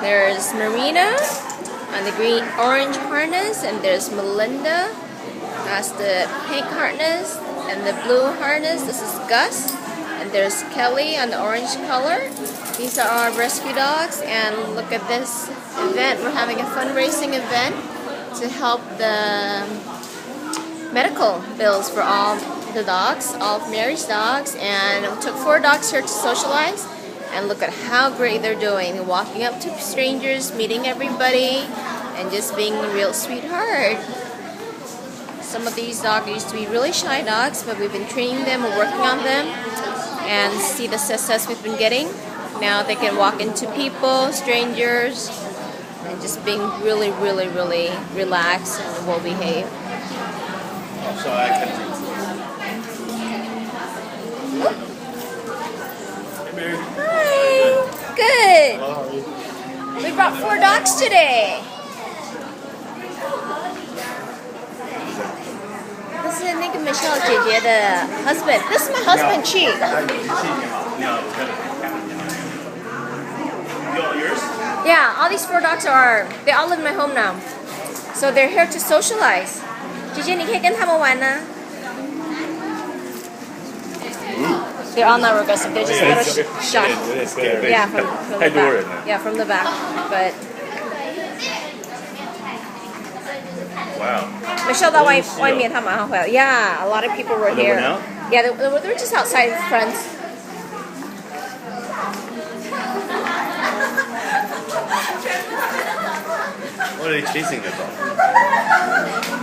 There's Marina on the orange harness, and there's Melinda has the pink harness and the blue harness. This is Gus, and there's Kelly on the orange color. These are our rescue dogs, and look at this event. We're having a fundraising event to help the medical bills for all the dogs, all of Mary's dogs, and we took 4 dogs here to socialize. And look at how great they're doing. Walking up to strangers, meeting everybody, and just being a real sweetheart. Some of these dogs used to be really shy dogs, but we've been training them and working on them, and see the success we've been getting. Now they can walk into people, strangers, and just being really, really, really relaxed and well behaved. So I can Hi. Good. We brought 4 dogs today. This is Nick and Michelle 姐姐的 husband. This is my husband, Chi. Yours? Yeah, all these 4 dogs they all live in my home now. So they're here to socialize. 姐姐你可以跟他们玩呢。They're all not aggressive. They're just a little shy. Yeah, from the back. Yeah, from the back. But Wow. Michelle 到外面她马上回来。Yeah, a lot of people were here. Yeah, they were just outside front. What are they chasing the dog?